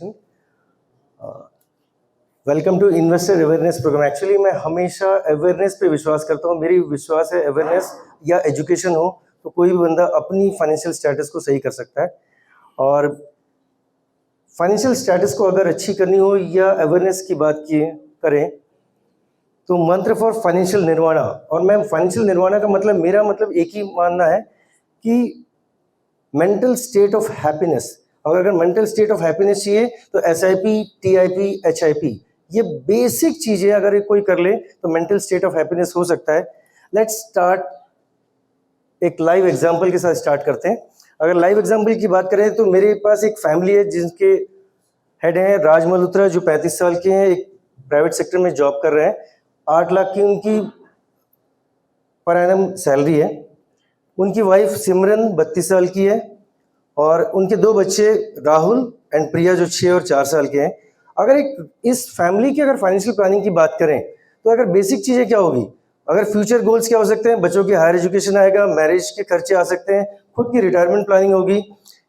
Question. Welcome to investor awareness program. Actually मैं हमेशा awareness पे विश्वास करता हूँ। मेरी विश्वास है अवेयरनेस या एजुकेशन हो तो कोई भी बंदा अपनी फाइनेंशियल स्टेटस को सही कर सकता है। और फाइनेंशियल स्टेटस को अगर अच्छी करनी हो या अवेयरनेस की बात करें तो मंत्र फॉर फाइनेंशियल निर्वाणा। और मैं फाइनेंशियल निर्वाणा का मतलब, मेरा मतलब एक ही मानना है कि मेंटल स्टेट ऑफ हैप्पीनेस। और अगर मेंटल स्टेट ऑफ हैप्पीनेस चाहिए तो SIP, TIP, HIP ये बेसिक चीजें अगर कोई कर ले तो मेंटल स्टेट ऑफ हैप्पीनेस हो सकता है। लेट्स स्टार्ट, एक लाइव एग्जांपल के साथ स्टार्ट करते हैं। अगर लाइव एग्जांपल की बात करें तो मेरे पास एक फैमिली है जिनके हेड हैं राज मल्होत्रा, जो 35 साल के हैं, एक प्राइवेट सेक्टर में जॉब कर रहे हैं। 8 लाख की उनकी पर एनम सैलरी है। उनकी वाइफ सिमरन 32 साल की है और उनके 2 बच्चे राहुल एंड प्रिया जो 6 और 4 साल के हैं। अगर इस फैमिली की अगर फाइनेंशियल प्लानिंग की बात करें तो अगर बेसिक चीज़ें क्या होगी, अगर फ्यूचर गोल्स क्या हो सकते हैं, बच्चों की हायर एजुकेशन आएगा, मैरिज के खर्चे आ सकते हैं, खुद की रिटायरमेंट प्लानिंग होगी,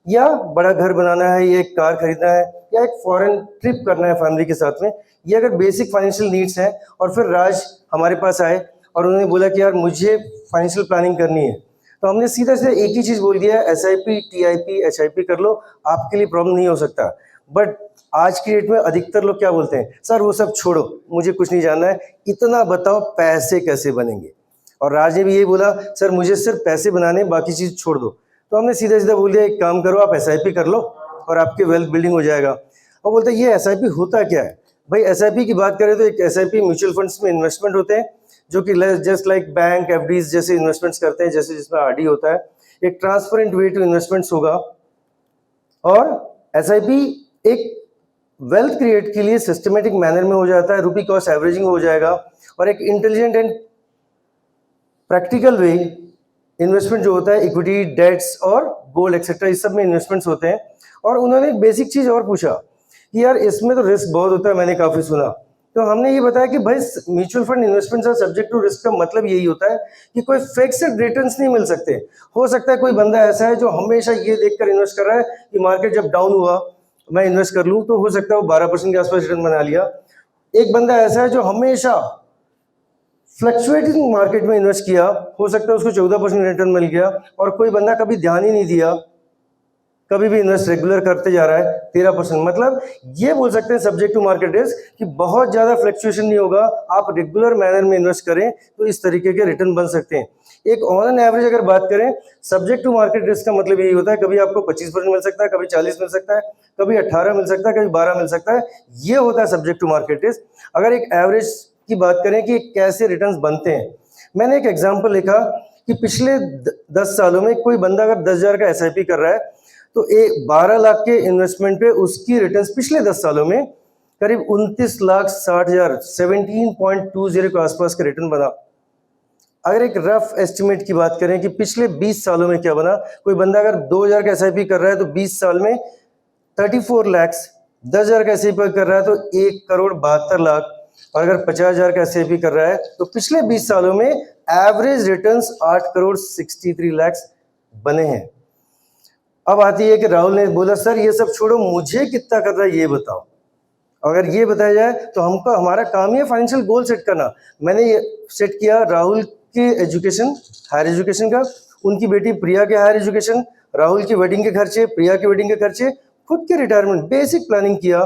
या बड़ा घर बनाना है, या एक कार खरीदना है, या एक फॉरेन ट्रिप करना है फैमिली के साथ में। ये अगर बेसिक फाइनेंशियल नीड्स हैं और फिर राज हमारे पास आए और उन्होंने बोला कि यार मुझे फाइनेंशियल प्लानिंग करनी है, तो हमने सीधा से एक ही चीज़ बोल दिया है, SIP, TIP, HIP कर लो, आपके लिए प्रॉब्लम नहीं हो सकता। बट आज की डेट में अधिकतर लोग क्या बोलते हैं, सर वो सब छोड़ो, मुझे कुछ नहीं जानना है, इतना बताओ पैसे कैसे बनेंगे। और राज ने भी यही बोला, सर मुझे सिर्फ पैसे बनाने, बाकी चीज़ छोड़ दो। तो हमने सीधा सीधा बोल दिया, एक काम करो, आप SIP कर लो और आपके वेल्थ बिल्डिंग हो जाएगा। और बोलते हैं ये SIP होता क्या है भाई? SIP की बात करें तो एक SIP म्यूचुअल फंड्स में इन्वेस्टमेंट होते हैं जो कि जस्ट लाइक बैंक, FDs जैसे इन्वेस्टमेंट्स करते हैं, जैसे जिसमें RD होता है। एक ट्रांसपेरेंट वे टू इन्वेस्टमेंट्स होगा। और SIP एक वेल्थ क्रिएट के लिए सिस्टमेटिक मैनर में हो जाता है, रुपी कॉस्ट एवरेजिंग हो जाएगा, और एक intelligent and practical way investment जो होता है, इक्विटी, डेट्स और गोल्ड एक्सेट्रा, इस सब में इन्वेस्टमेंट्स होते हैं। और उन्होंने एक बेसिक चीज़ और पूछा कि यार इसमें तो रिस्क बहुत होता है, मैंने काफ़ी सुना। तो हमने ये बताया कि भाई mutual fund investments are subject to risk का मतलब यही होता है कि कोई फिक्स्ड रिटर्न्स नहीं मिल सकते। हो सकता है कोई बंदा ऐसा है जो हमेशा ये देखकर इन्वेस्ट कर रहा है कि मार्केट जब डाउन हुआ मैं इन्वेस्ट कर लूँ, तो हो सकता है वो 12% के आसपास रिटर्न बना लिया। एक बंदा ऐसा है जो हमेशा फ्लक्चुएटिंग मार्केट में इन्वेस्ट किया, हो सकता है उसको 14% रिटर्न मिल गया। और कोई बंदा कभी ध्यान ही नहीं दिया, कभी भी इन्वेस्ट रेगुलर करते जा रहा है, 13%। मतलब ये बोल सकते हैं सब्जेक्ट टू मार्केट रिस्क कि बहुत ज़्यादा फ्लक्चुएशन नहीं होगा, आप रेगुलर मैनर में इन्वेस्ट करें तो इस तरीके के रिटर्न बन सकते हैं। एक ऑन एन एवरेज अगर बात करें, सब्जेक्ट टू मार्केट रिस्क का मतलब यही होता है, कभी आपको 25% मिल सकता है, कभी 40 मिल सकता है, कभी 18 मिल सकता है, कभी 12 मिल सकता है। ये होता है सब्जेक्ट टू मार्केट रिस्क। अगर एक एवरेज की बात करें कि कैसे रिटर्न्स बनते हैं, मैंने एक एग्जांपल लिखा कि पिछले 10 सालों में कोई बंदा अगर 10,000 का SIP कर रहा है तो 12 लाख के इन्वेस्टमेंट पे उसकी रिटर्न्स पिछले 10 सालों में करीब 29,60,000, 17.20 के आसपास का रिटर्न बना। अगर एक रफ एस्टिमेट की बात करें कि पिछले 20 सालों में क्या बना, कोई बंदा अगर 2,000 का SIP कर रहा है तो 20 साल में 34 लाख, 10,000 का SIP कर रहा है तो 1,72,00,000, और अगर 50,000 का SIP कर रहा है तो पिछले 20 सालों में एवरेज रिटर्न्स 8,63,00,000 बने हैं। अब आती है कि राहुल ने बोला, सर ये सब छोड़ो, मुझे कितना कर रहा है ये बताओ। अगर ये बताया जाए तो हमको, हमारा काम ही है फाइनेंशियल गोल सेट करना। मैंने ये सेट किया राहुल की एजुकेशन, हायर एजुकेशन का, उनकी बेटी प्रिया के हायर एजुकेशन, राहुल की वेडिंग के खर्चे, प्रिया के वेडिंग के खर्चे, खुद के रिटायरमेंट, बेसिक प्लानिंग किया।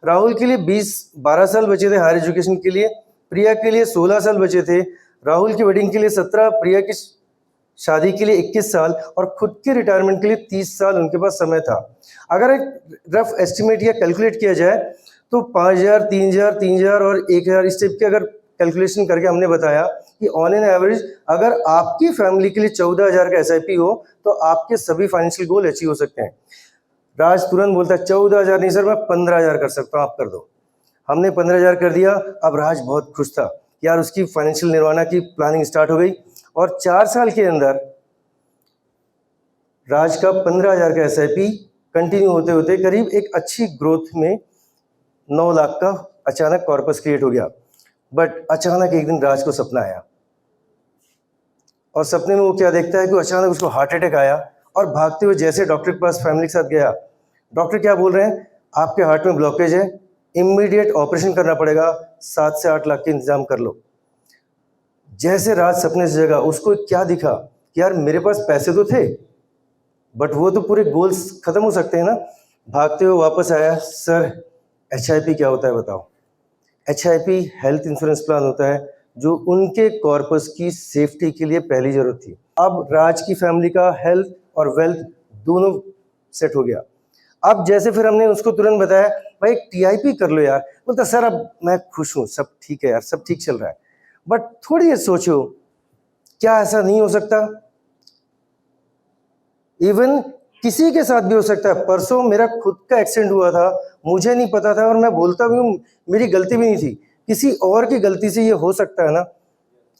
राहुल के लिए 12 साल बचे थे हायर एजुकेशन के लिए, प्रिया के लिए 16 साल बचे थे, राहुल की वेडिंग के लिए 17, प्रिया की शादी के लिए 21 साल, और खुद के रिटायरमेंट के लिए 30 साल उनके पास समय था। अगर एक रफ एस्टिमेट या कैलकुलेट किया जाए तो 5,000, 3,000, 3,000 और 1,000 इस टाइप के अगर कैलकुलेशन करके हमने बताया कि ऑन एन एवरेज अगर आपकी फैमिली के लिए 14,000 का SIP हो तो आपके सभी फाइनेंशियल गोल अचीव हो सकते हैं। राज तुरंत बोलता है, 14,000 नहीं सर, मैं 15,000 कर सकता हूँ, आप कर दो। हमने 15,000 कर दिया। अब राज बहुत खुश था यार, उसकी फाइनेंशियल निर्वाणा की प्लानिंग स्टार्ट हो गई। और 4 साल के अंदर राज का 15,000 का SIP कंटिन्यू होते होते करीब एक अच्छी ग्रोथ में 9 लाख का अचानक कॉर्पस क्रिएट हो गया। बट अचानक एक दिन राज को सपना आया, और सपने में वो क्या देखता है कि अचानक उसको हार्ट अटैक आया, और भागते हुए जैसे डॉक्टर के पास फैमिली के साथ गया, डॉक्टर क्या बोल रहे हैं, आपके हार्ट में ब्लॉकेज है, इमीडिएट ऑपरेशन करना पड़ेगा, 7 से 8 लाख के इंतजाम कर लो। जैसे राज सपने से जगा, उसको क्या दिखा कि यार मेरे पास पैसे तो थे, बट वो तो पूरे गोल्स खत्म हो सकते हैं ना। भागते हुए वापस आया, सर HIP क्या होता है बताओ। HIP हेल्थ इंश्योरेंस प्लान होता है जो उनके कॉर्पस की सेफ्टी के लिए पहली जरूरत थी। अब राज की फैमिली का हेल्थ और वेल्थ दोनों सेट हो गया। अब जैसे फिर हमने उसको तुरंत बताया भाई एक TIP कर लो यार, बोलता सर अब मैं खुश हूँ, सब ठीक है यार, सब ठीक चल रहा है। बट थोड़ी ये सोचो, क्या ऐसा नहीं हो सकता? इवन किसी के साथ भी हो सकता है। परसों मेरा खुद का एक्सीडेंट हुआ था, मुझे नहीं पता था और मैं बोलता भी हूँ मेरी गलती भी नहीं थी, किसी और की गलती से ये हो सकता है ना।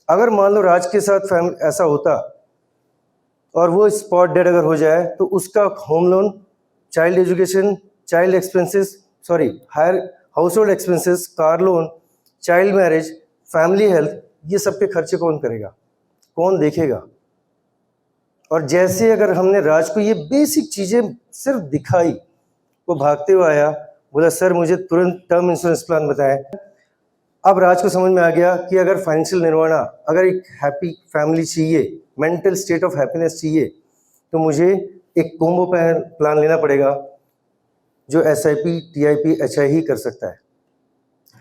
अगर मान लो राज के साथ ऐसा होता और वो स्पॉट डेड अगर हो जाए तो उसका home loan, child education, child expenses, sorry higher household expenses, car loan, child marriage, family health, ये सब के खर्चे कौन करेगा, कौन देखेगा? और जैसे अगर हमने राज को ये बेसिक चीज़ें सिर्फ दिखाई, वो भागते हुए आया, बोला सर मुझे तुरंत टर्म इंश्योरेंस प्लान बताएं। अब राज को समझ में आ गया कि अगर फाइनेंशियल निर्वाणा, अगर एक हैप्पी फैमिली चाहिए, मेंटल स्टेट ऑफ हैप्पीनेस चाहिए, तो मुझे एक कोम्बो प्लान लेना पड़ेगा जो SIP, TIP, HI ही कर सकता है।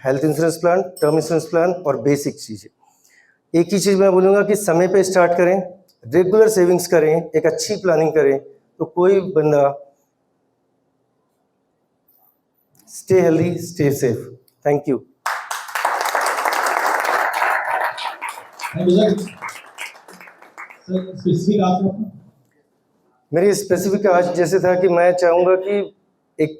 Health insurance plan, term insurance plan और बेसिक चीज़ें। एक ही चीज़ मैं बोलूँगा कि समय पे स्टार्ट करें, रेगुलर सेविंग्स करें, एक अच्छी प्लानिंग करें, तो कोई बंदा stay healthy, stay safe. Thank you. मेरी स्पेसिफिक आज जैसे था कि मैं चाहूँगा कि एक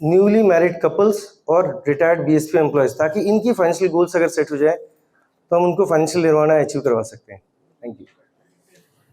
न्यूली मैरिड कपल्स और रिटायर्ड BSP एम्प्लॉयज़, ताकि इनकी फाइनेंशियल गोल्स अगर सेट हो जाए तो हम उनको फाइनेंशियल निर्वाणा अचीव करवा सकते हैं।